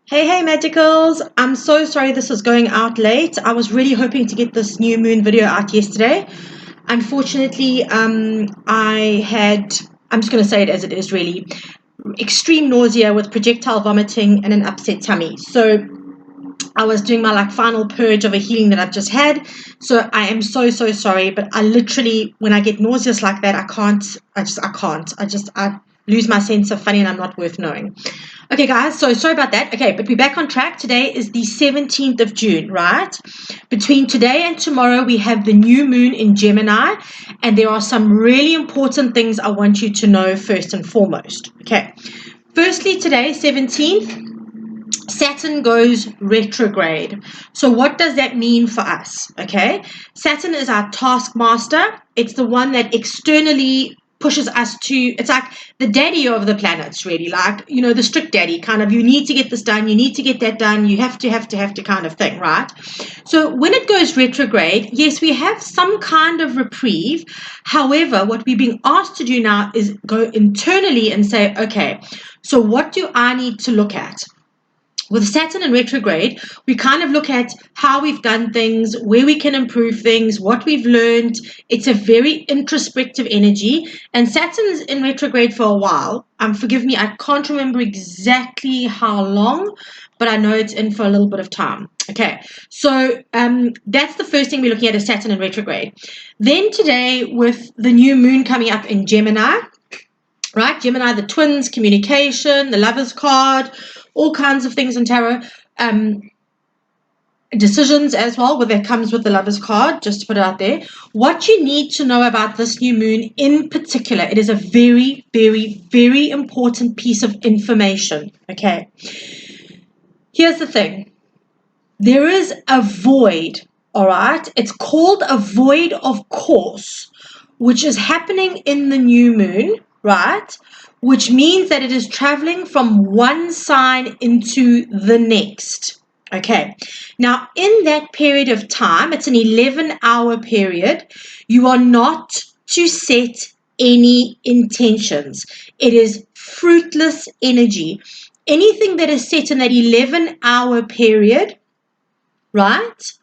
Hey, magicals! I'm so sorry this is going out late. I was really hoping to get this new moon video out yesterday. Unfortunately, I'm just going to say it as it is really, extreme nausea with projectile vomiting and an upset tummy. So I was doing my final purge of a healing that I've just had. So I am so sorry, but I literally, when I get nauseous like that, I lose my sense of funny and I'm not worth knowing. Okay, guys, so sorry about that. Okay, but we're back on track. Today is the 17th of June, right? Between today and tomorrow, we have the new moon in Gemini, and there are some really important things I want you to know first and foremost. Okay, firstly, today, 17th, Saturn goes retrograde. So what does that mean for us? Okay, Saturn is our taskmaster. It's the one that externally pushes us to, it's like the daddy of the planets, really, like, the strict daddy kind of, you need to get this done, you need to get that done, you have to kind of thing, right? So when it goes retrograde, yes, we have some kind of reprieve. However, what we're being asked to do now is go internally and say, okay, so what do I need to look at? With Saturn in retrograde, we kind of look at how we've done things, where we can improve things, what we've learned. It's a very introspective energy. And Saturn's in retrograde for a while. Forgive me, I can't remember exactly how long, but I know it's in for a little bit of time. Okay, so that's the first thing we're looking at is Saturn in retrograde. Then today, with the new moon coming up in Gemini, right? Gemini, the twins, communication, the lover's card, all kinds of things in tarot, decisions as well, where that comes with the lover's card, just to put it out there. What you need to know about this new moon in particular, it is a very, very, very important piece of information, okay? Here's the thing. There is a void, all right? It's called a void of course, which is happening in the new moon, right? Which means that it is traveling from one sign into the next. Okay, now in that period of time, it's an 11-hour period, you are not to set any intentions. It is fruitless energy. Anything that is set in that 11-hour period, right,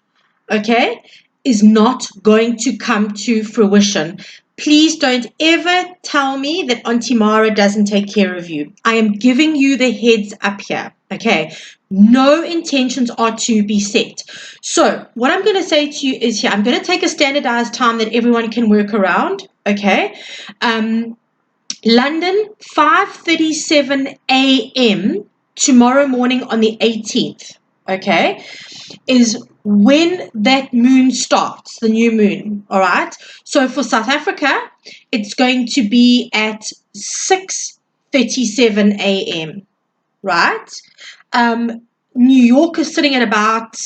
okay, is not going to come to fruition. Please don't ever tell me that Auntie Mara doesn't take care of you. I am giving you the heads up here, okay? No intentions are to be set. So what I'm going to say to you is here, I'm going to take a standardized time that everyone can work around, okay? London, 5:37 a.m. tomorrow morning on the 18th, okay, is when that moon starts, the new moon, all right? So for South Africa, it's going to be at 6:37 a.m., right? New York is sitting at about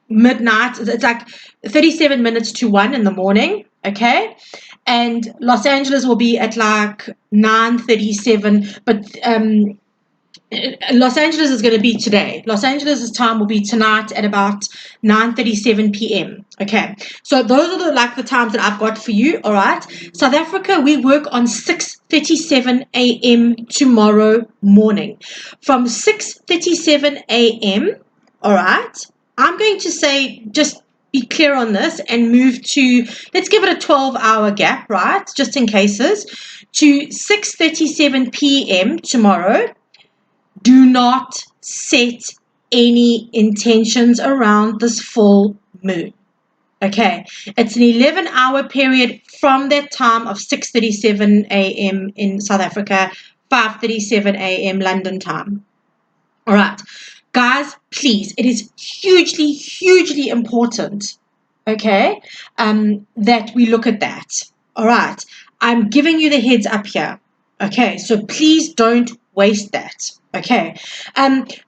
midnight. It's like 37 minutes to 1 in the morning, okay? And Los Angeles will be at like 9:37, but Los Angeles is going to be today. Los Angeles' time will be tonight at about 9:37 p.m. Okay, so those are the times that I've got for you. All right, South Africa, we work on 6:37 a.m. tomorrow morning. From 6:37 a.m. All right, I'm going to say just be clear on this and move to, let's give it a 12-hour gap, right? Just in cases, to 6:37 p.m. tomorrow. Do not set any intentions around this full moon. Okay, it's an 11-hour period from that time of 6:37 a.m. in South Africa, 5:37 a.m. London time. All right, guys, please, it is hugely, hugely important, okay, that we look at that. All right, I'm giving you the heads up here. Okay, so please don't waste that. Okay,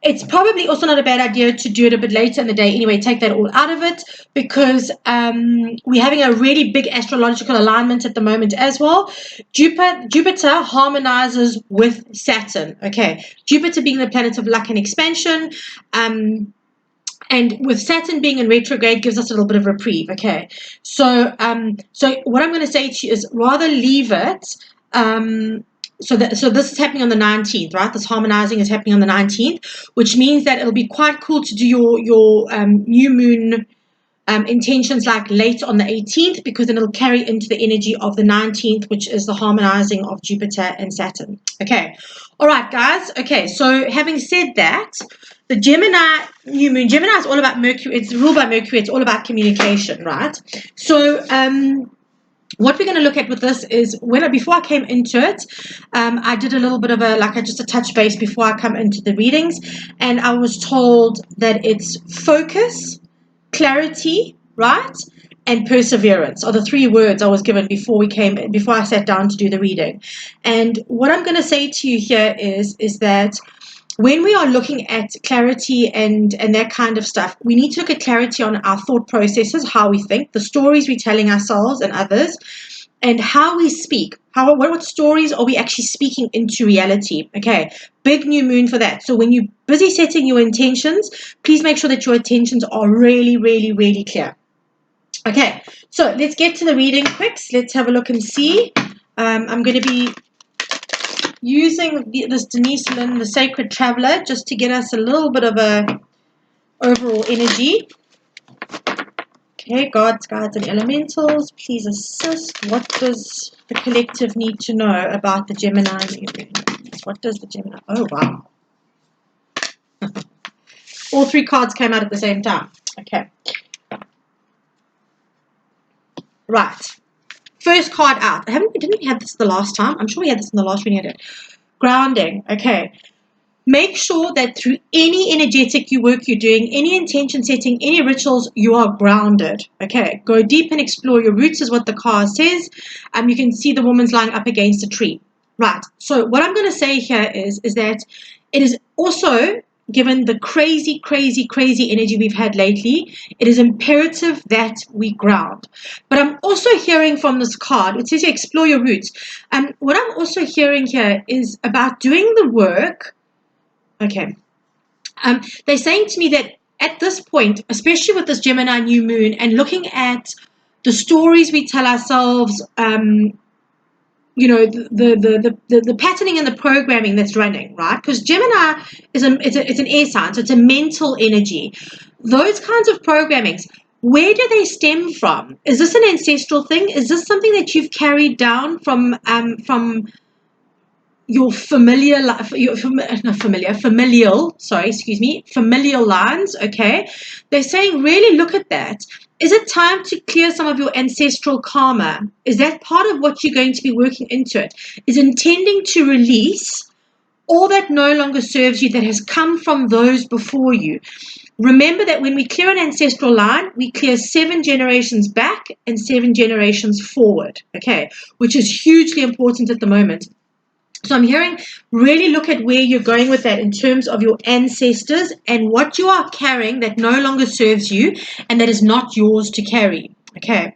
it's probably also not a bad idea to do it a bit later in the day. Anyway, take that all out of it because we're having a really big astrological alignment at the moment as well. Jupiter harmonizes with Saturn. Okay, Jupiter being the planet of luck and expansion. And with Saturn being in retrograde gives us a little bit of reprieve. Okay, so so what I'm going to say to you is rather leave it so this is happening on the 19th, right? This harmonizing is happening on the 19th, which means that it'll be quite cool to do your new moon intentions like late on the 18th, because then it'll carry into the energy of the 19th, which is the harmonizing of Jupiter and Saturn. Okay. All right, guys. Okay. So having said that, the Gemini new moon, Gemini is all about Mercury. It's ruled by Mercury. It's all about communication, right? So, what we're going to look at with this is before I came into it, I did a little bit of just a touch base before I come into the readings, and I was told that it's focus, clarity, right, and perseverance are the three words I was given before I sat down to do the reading. And what I'm going to say to you here is that when we are looking at clarity and that kind of stuff, we need to look at clarity on our thought processes, how we think, the stories we're telling ourselves and others, and how we speak. What stories are we actually speaking into reality? Okay, big new moon for that. So when you're busy setting your intentions, please make sure that your intentions are really, really, really clear. Okay, so let's get to the reading quick. Let's have a look and see. I'm going to be using this Denise Lynn, the Sacred Traveler, just to get us a little bit of a overall energy. Okay, gods, guides, and elementals, please assist. What does the collective need to know about the Gemini new moon? What does the Gemini... Oh, wow. All three cards came out at the same time. Okay. Right. First card out. Didn't we have this the last time? I'm sure we had this in the last reading I did. Grounding. Okay. Make sure that through any energetic work you're doing, any intention setting, any rituals, you are grounded. Okay. Go deep and explore your roots is what the card says. You can see the woman's lying up against a tree. Right. So what I'm going to say here is that it is also, given the crazy, crazy, crazy energy we've had lately, it is imperative that we ground. But I'm also hearing from this card, it says explore your roots. What I'm also hearing here is about doing the work. Okay. They're saying to me that at this point, especially with this Gemini new moon, and looking at the stories we tell ourselves, the patterning and the programming that's running, right? Because Gemini it's an air sign, so it's a mental energy. Those kinds of programmings, where do they stem from? Is this an ancestral thing? Is this something that you've carried down from your familial lines? Okay, they're saying really look at that. Is it time to clear some of your ancestral karma? Is that part of what you're going to be working into? It is intending to release all that no longer serves you, that has come from those before you. Remember that when we clear an ancestral line, we clear 7 generations back and 7 generations forward, okay, which is hugely important at the moment. So I'm hearing really look at where you're going with that in terms of your ancestors and what you are carrying that no longer serves you and that is not yours to carry. Okay.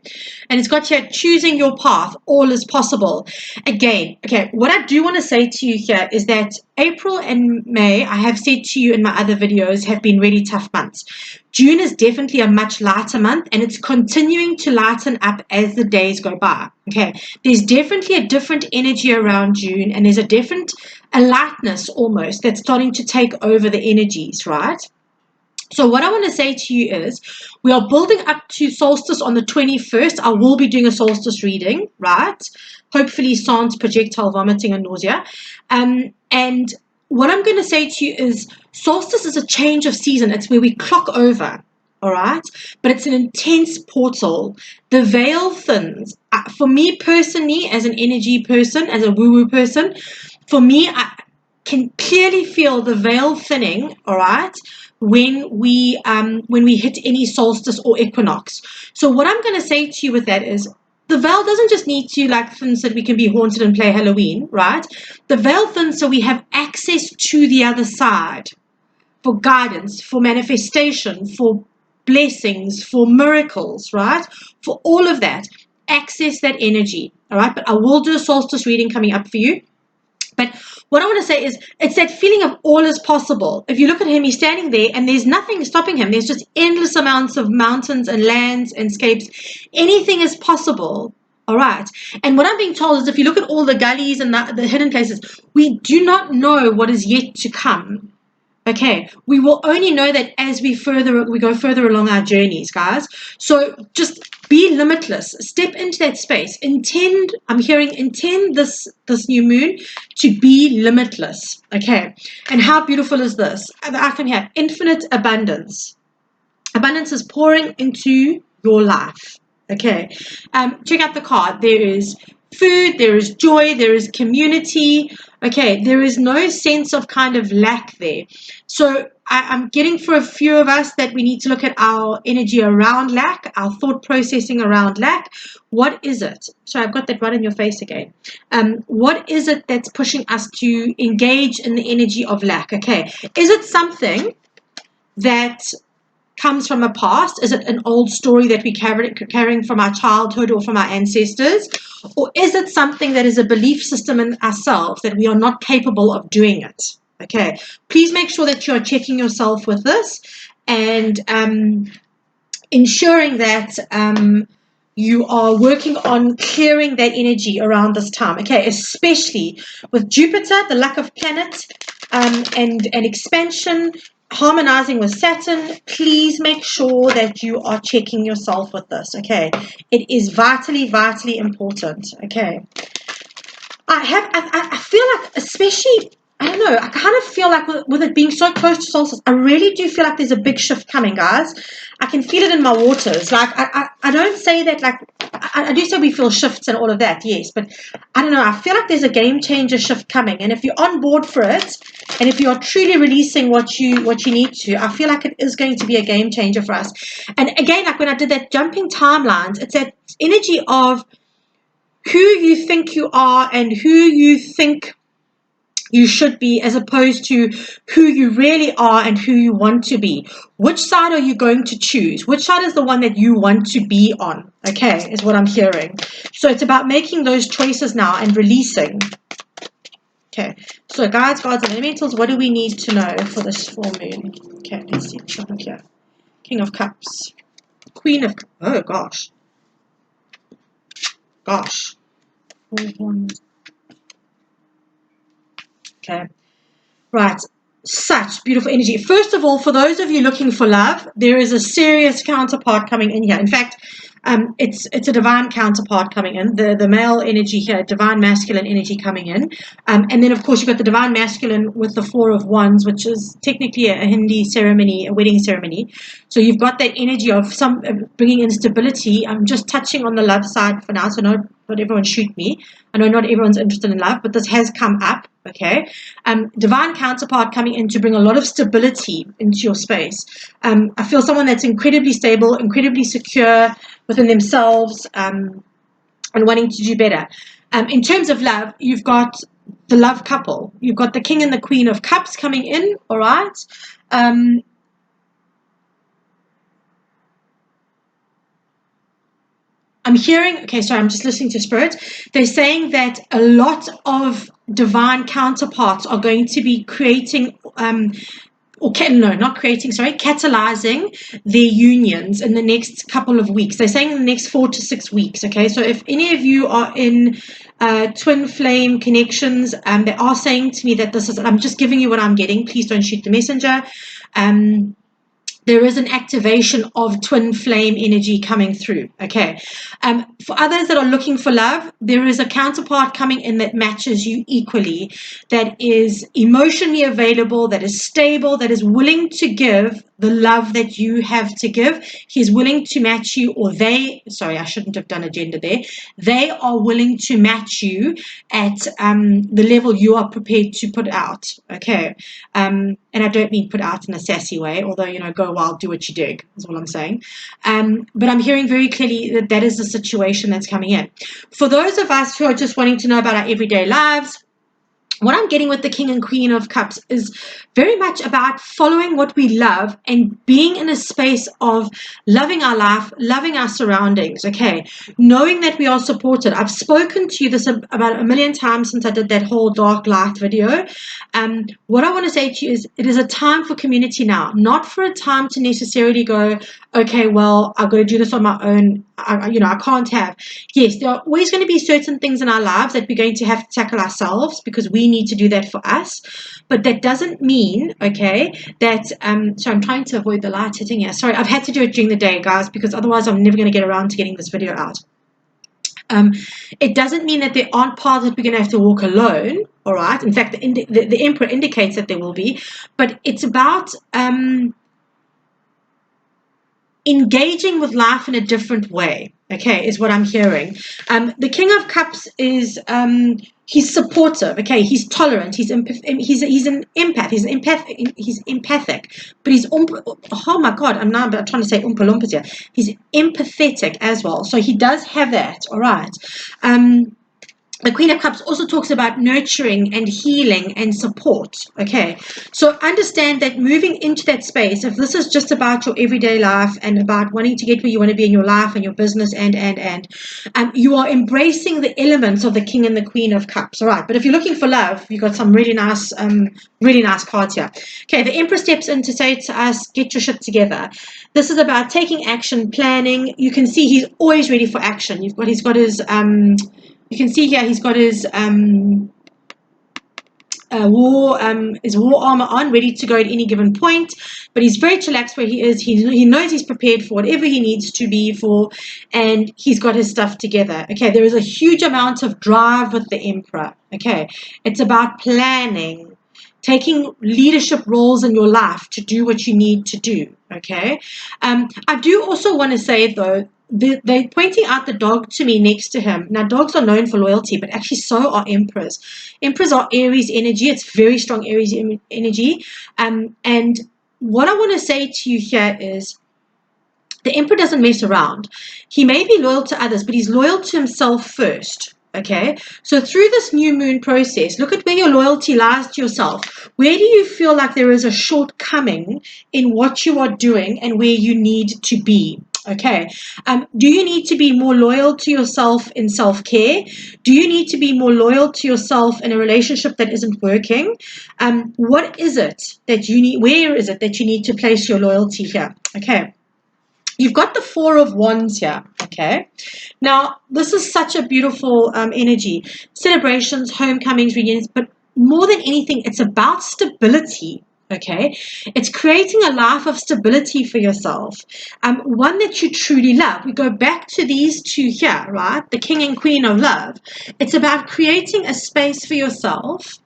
And it's got here, choosing your path, all is possible. Again, okay, what I do want to say to you here is that April and May, I have said to you in my other videos, have been really tough months. June is definitely a much lighter month, and it's continuing to lighten up as the days go by. Okay, there's definitely a different energy around June, and there's a lightness almost that's starting to take over the energies, right? So what I want to say to you is we are building up to solstice on the 21st. I will be doing a solstice reading, right? Hopefully sans projectile vomiting and nausea. And what I'm going to say to you is solstice is a change of season. It's where we clock over, all right? But it's an intense portal. The veil thins. For me personally, as an energy person, as a woo-woo person, for me, I can clearly feel the veil thinning, all right, when we hit any solstice or equinox. So what I'm going to say to you with that is the veil doesn't just need to thin so that we can be haunted and play Halloween, right? The veil thins so we have access to the other side for guidance, for manifestation, for blessings, for miracles, right? For all of that, access that energy, all right? But I will do a solstice reading coming up for you. But what I want to say is it's that feeling of all is possible. If you look at him, he's standing there and there's nothing stopping him. There's just endless amounts of mountains and lands and scapes. Anything is possible All right. And what I'm being told is if you look at all the gullies and the hidden places, we do not know what is yet to come. Okay, we will only know that as we go further along our journeys, guys. So just be limitless. Step into that space. Intend this new moon to be limitless. Okay, and how beautiful is this? I can have infinite abundance. Abundance is pouring into your life. Okay, check out the card. There is food, there is joy, there is community. Okay, there is no sense of kind of lack there. So I'm getting for a few of us that we need to look at our energy around lack, our thought processing around lack. What is it? Sorry, I've got that right in your face again. What is it that's pushing us to engage in the energy of lack? Okay, is it something that comes from a past? Is it an old story that we carrying from our childhood or from our ancestors? Or is it something that is a belief system in ourselves that we are not capable of doing it? Okay, please make sure that you're checking yourself with this and ensuring that you are working on clearing that energy around this time. Okay, especially with Jupiter, the lack of planet, and expansion, harmonizing with Saturn. Please make sure that you are checking yourself with this. Okay, it is vitally, vitally important. Okay, I feel like, especially, I don't know, I kind of feel like with it being so close to solstice, I really do feel like there's a big shift coming, guys. I can feel it in my waters. Like, I don't say that, like, I do say we feel shifts and all of that, yes, but I don't know, I feel like there's a game changer shift coming, and if you're on board for it, and if you're truly releasing what you need to, I feel like it is going to be a game changer for us. And again, like when I did that jumping timelines, it's that energy of who you think you are and who you think you should be, as opposed to who you really are and who you want to be. Which side are you going to choose? Which side is the one that you want to be on? Okay, is what I'm hearing. So it's about making those choices now and releasing. Okay, so guides, gods, and elementals, what do we need to know for this full moon? Okay, let's see what's on here. King of Cups. Queen of Cups. Oh, gosh. Gosh. 4 wands. Okay. Right. Such beautiful energy. First of all, for those of you looking for love, there is a serious counterpart coming in here. In fact, it's a divine counterpart coming in. The male energy here, divine masculine energy coming in. And then, of course, you've got the divine masculine with the 4 of Wands, which is technically a Hindi ceremony, a wedding ceremony. So you've got that energy of some bringing in stability. I'm just touching on the love side for now, so not everyone shoot me. I know not everyone's interested in love, but this has come up. Okay, divine counterpart coming in to bring a lot of stability into your space. I feel someone that's incredibly stable, incredibly secure within themselves, and wanting to do better. In terms of love, you've got the love couple. You've got the King and the Queen of Cups coming in, all right? I'm hearing, okay, sorry, I'm just listening to Spirit. They're saying that a lot of divine counterparts are going to be creating, catalyzing their unions in the next couple of weeks. They're saying in the next 4 to 6 weeks, okay? So if any of you are in twin flame connections, they are saying to me that this is, I'm just giving you what I'm getting. Please don't shoot the messenger. There is an activation of twin flame energy coming through. Okay. For others that are looking for love, there is a counterpart coming in that matches you equally, that is emotionally available, that is stable, that is willing to give the love that you have to give. He's willing to match you, or sorry, I shouldn't have done a gender there. They are willing to match you at the level you are prepared to put out. Okay. And I don't mean put out in a sassy way, although, go wild, do what you dig, is all I'm saying. But I'm hearing very clearly that is the situation that's coming in. For those of us who are just wanting to know about our everyday lives, what I'm getting with the King and Queen of Cups is very much about following what we love and being in a space of loving our life, loving our surroundings, okay? Knowing that we are supported. I've spoken to you this about a million times since I did that whole dark light video. What I want to say to you is it is a time for community now, not for a time to necessarily go, okay, well, I've got to do this on my own. I can't have. Yes, there are always going to be certain things in our lives that we're going to have to tackle ourselves because we need to do that for us. But that doesn't mean, okay, that, so I'm trying to avoid the light hitting here. Sorry, I've had to do it during the day, guys, because otherwise I'm never going to get around to getting this video out. It doesn't mean that there aren't paths that we're going to have to walk alone, all right? In fact, the Emperor indicates that there will be, but it's about engaging with life in a different way, okay, is what I'm hearing. The King of Cups is he's supportive, okay, he's tolerant, he's an empath, he's empathic, but he's oh my god, I'm trying to say Oompa Loompas here. He's empathetic as well, so he does have that, all right. The Queen of Cups also talks about nurturing and healing and support, okay? So understand that moving into that space, if this is just about your everyday life and about wanting to get where you want to be in your life and your business and you are embracing the elements of the King and the Queen of Cups, all right? But if you're looking for love, you've got some really nice cards here. Okay, the Emperor steps in to say to us, get your shit together. This is about taking action, planning. You can see he's always ready for action. He's got his... you can see here he's got his war armor on, ready to go at any given point, but he's very chillaxed where he is. He knows he's prepared for whatever he needs to be for, and he's got his stuff together. Okay, there is a huge amount of drive with the Emperor. Okay, it's about planning, taking leadership roles in your life to do what you need to do. Okay, I do also want to say though, they're pointing out the dog to me next to him. Now, dogs are known for loyalty, but actually so are emperors. Emperors are Aries energy. It's very strong Aries energy. And what I want to say to you here is the emperor doesn't mess around. He may be loyal to others, but he's loyal to himself first. Okay, so through this new moon process, look at where your loyalty lies to yourself. Where do you feel like there is a shortcoming in what you are doing and where you need to be? Okay, do you need to be more loyal to yourself in self-care? Do you need to be more loyal to yourself in a relationship that isn't working? What is it that you need? Where is it that you need to place your loyalty here? Okay. You've got the Four of Wands here, okay? Now, this is such a beautiful energy. Celebrations, homecomings, reunions, but more than anything, it's about stability, okay? It's creating a life of stability for yourself, one that you truly love. We go back to these two here, right? The King and Queen of Love. It's about creating a space for yourself,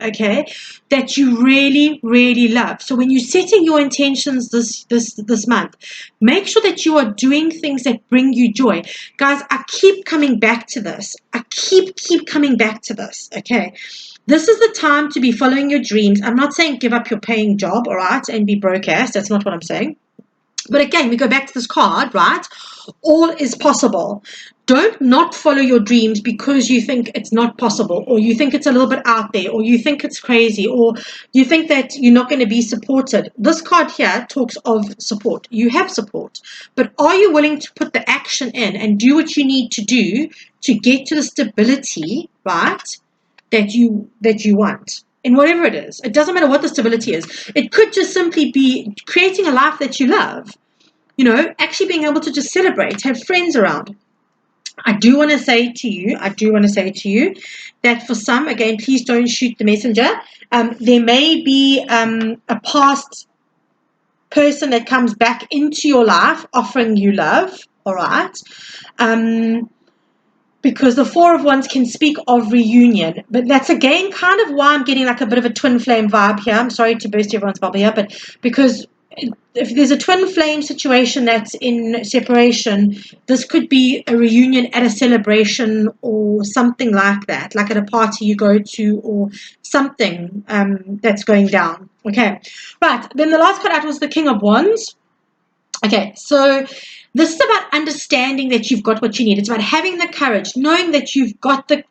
okay, that you really, really love. So when you're setting your intentions this month, make sure that you are doing things that bring you joy. Guys, I keep coming back to this. I keep coming back to this, okay? This is the time to be following your dreams. I'm not saying give up your paying job, all right, and be broke ass. That's not what I'm saying. But again, we go back to this card, right? All is possible. Don't not follow your dreams because you think it's not possible, or you think it's a little bit out there, or you think it's crazy, or you think that you're not going to be supported. This card here talks of support. You have support, but are you willing to put the action in and do what you need to do to get to the stability, right, that you want? In whatever it is. It doesn't matter what the stability is. It could just simply be creating a life that you love. You know, actually being able to just celebrate, have friends around. I do want to say to you that for some, again, please don't shoot the messenger. There may be a past person that comes back into your life offering you love, all right? Because the Four of Wands can speak of reunion. But that's, again, kind of why I'm getting like a bit of a twin flame vibe here. I'm sorry to burst everyone's bubble here, but because if there's a twin flame situation that's in separation, this could be a reunion at a celebration or something like that, like at a party you go to or something that's going down. Okay, right. Then the last card out was the King of Wands. Okay, so this is about understanding that you've got what you need. It's about having the courage, knowing that you've got the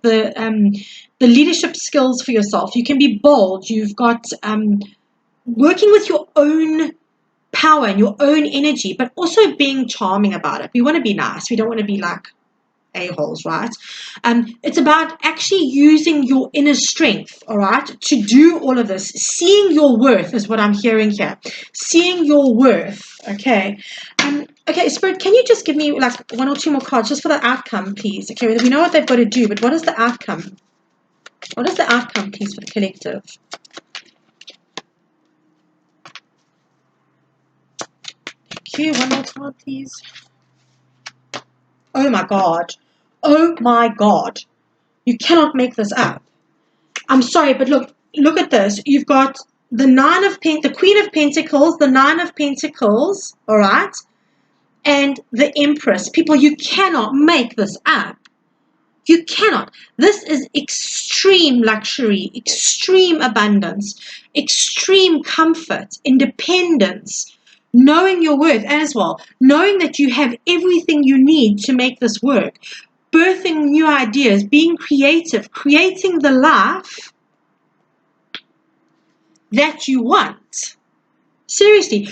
the leadership skills for yourself. You can be bold. You've got working with your own power and your own energy, but also being charming about it. We want to be nice. We don't want to be like a-holes, right? It's about actually using your inner strength, all right, to do all of this. Seeing your worth is what I'm hearing here. Seeing your worth, okay? Okay, Spirit, can you just give me like 1 or 2 more cards just for the outcome, please? Okay, we know what they've got to do, but what is the outcome? What is the outcome, please, for the collective? Thank you. One more card, please. Oh my God. Oh my God. You cannot make this up. I'm sorry, but look at this. You've got the the Queen of Pentacles, the Nine of Pentacles, all right, and the Empress. People, you cannot make this up. You cannot. This is extreme luxury, extreme abundance, extreme comfort, independence, knowing your worth as well, knowing that you have everything you need to make this work, birthing new ideas, being creative, creating the life that you want. Seriously.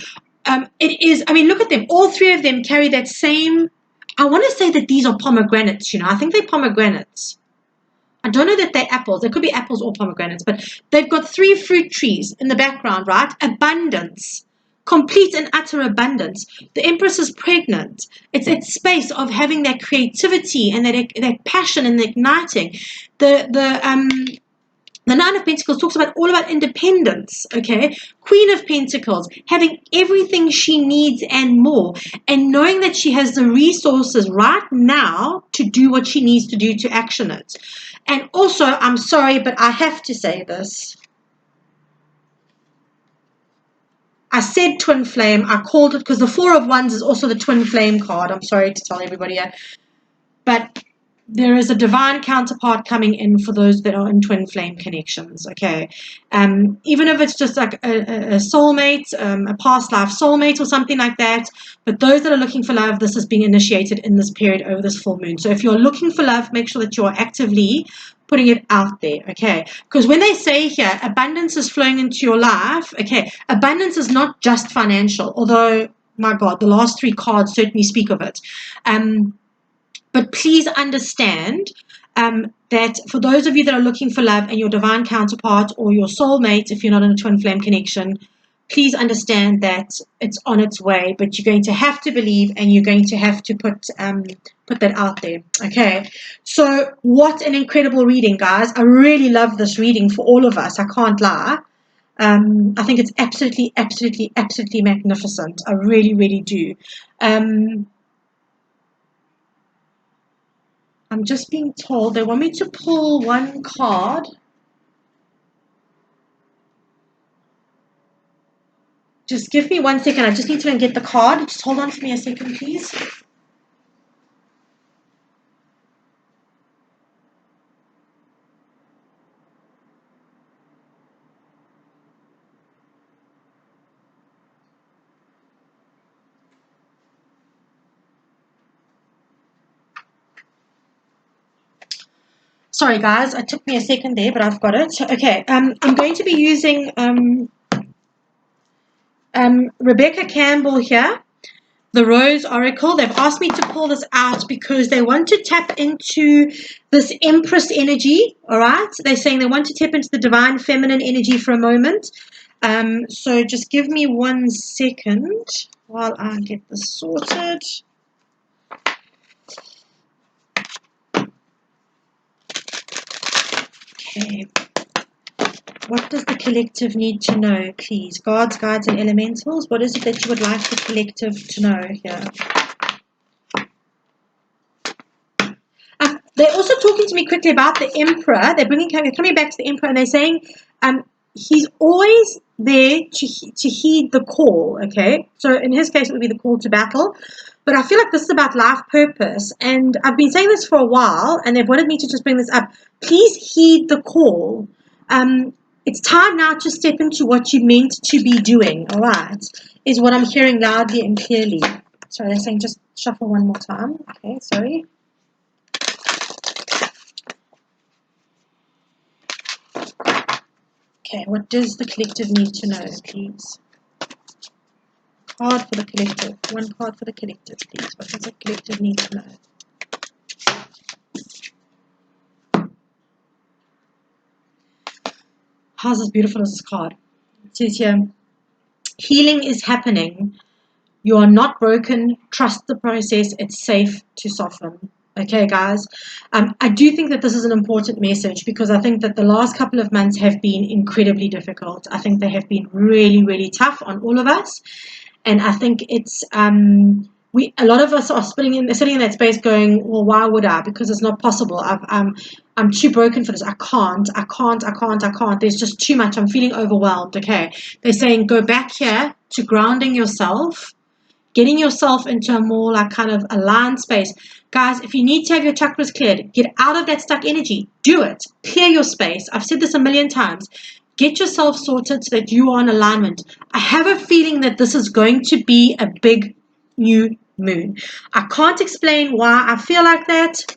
It is, I mean, look at them. All 3 of them carry that same, I want to say that these are pomegranates, I think they're pomegranates. I don't know that they're apples. They could be apples or pomegranates, but they've got 3 fruit trees in the background, right? Abundance. Complete and utter abundance. The Empress is pregnant. It's that space of having that creativity and that passion and igniting. The Nine of Pentacles talks about all about independence, okay? Queen of Pentacles, having everything she needs and more, and knowing that she has the resources right now to do what she needs to do to action it. And also, I'm sorry, but I have to say this. I said twin flame. I called it because the 4 of Wands is also the twin flame card. I'm sorry to tell everybody. But there is a divine counterpart coming in for those that are in twin flame connections, okay? Even if it's just like a soulmate, a past life soulmate or something like that. But those that are looking for love, this is being initiated in this period over this full moon. So if you're looking for love, make sure that you're actively putting it out there, okay? Because when they say here, abundance is flowing into your life, okay, abundance is not just financial, although, my God, the last 3 cards certainly speak of it. But please understand that for those of you that are looking for love and your divine counterpart or your soulmate, if you're not in a twin flame connection, please understand that it's on its way, but you're going to have to believe and you're going to have to put that out there. Okay, so what an incredible reading, guys. I really love this reading for all of us. I can't lie. I think it's absolutely, absolutely, absolutely magnificent. I really, really do. I'm just being told they want me to pull 1 card. Just give me 1 second. I just need to get the card. Just hold on for me a second, please. Sorry, guys. It took me a second there, but I've got it. Okay. I'm going to be using Rebecca Campbell here, the Rose Oracle. They've asked me to pull this out because they want to tap into this Empress energy, all right? They're saying they want to tap into the divine feminine energy for a moment. So just give me 1 second while I get this sorted. Okay. What does the collective need to know, please? Gods, guides, and elementals. What is it that you would like the collective to know here? They're also talking to me quickly about the Emperor. They're coming back to the Emperor, and they're saying he's always there to heed the call, okay? So in his case, it would be the call to battle. But I feel like this is about life purpose. And I've been saying this for a while, and they've wanted me to just bring this up. Please heed the call. It's time now to step into what you're meant to be doing, all right? Is what I'm hearing loudly and clearly. Sorry, they're saying just shuffle 1 more time. Okay, sorry. Okay, what does the collective need to know, please? Card for the collective. One card for the collective, please. What does the collective need to know? How's as beautiful as this card? It says here, healing is happening. You are not broken. Trust the process. It's safe to soften. Okay, guys. I do think that this is an important message because I think that the last couple of months have been incredibly difficult. I think they have been really, really tough on all of us. And I think it's a lot of us are sitting in that space going, well, why would I? Because it's not possible. I'm too broken for this. I can't. There's just too much. I'm feeling overwhelmed. Okay. They're saying go back here to grounding yourself, getting yourself into a more like kind of aligned space. Guys, if you need to have your chakras cleared, get out of that stuck energy. Do it. Clear your space. I've said this a million times. Get yourself sorted so that you are in alignment. I have a feeling that this is going to be a big new moon. I can't explain why I feel like that.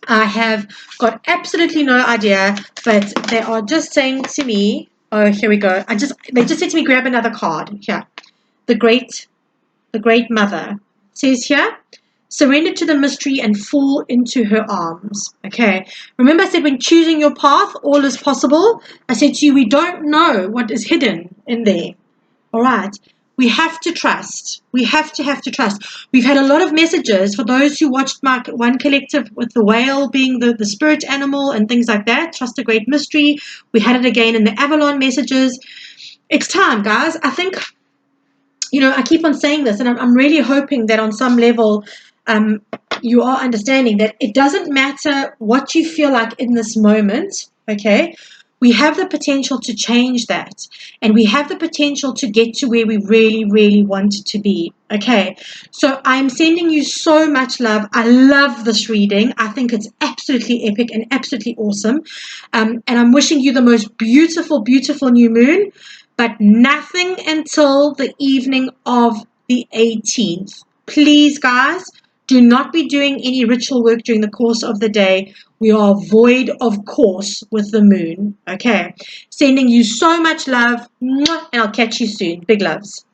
I have got absolutely no idea, but they are just saying to me, oh, here we go. They just said to me, grab another card. Here. The Great Mother. It says here, surrender to the mystery and fall into her arms. Okay. Remember I said when choosing your path, all is possible. I said to you, we don't know what is hidden in there. All right. We have to trust. We have to trust. We've had a lot of messages for those who watched my one collective with the whale being the spirit animal and things like that. Trust the great mystery. We had it again in the Avalon messages. It's time, guys. I think, I keep on saying this, and I'm really hoping that on some level you are understanding that it doesn't matter what you feel like in this moment, okay? We have the potential to change that, and we have the potential to get to where we really, really want to be, okay? So I'm sending you so much love. I love this reading. I think it's absolutely epic and absolutely awesome, and I'm wishing you the most beautiful, beautiful new moon, but nothing until the evening of the 18th. Please, guys, do not be doing any ritual work during the course of the day. We are void of course with the moon. Okay. Sending you so much love, and I'll catch you soon. Big loves.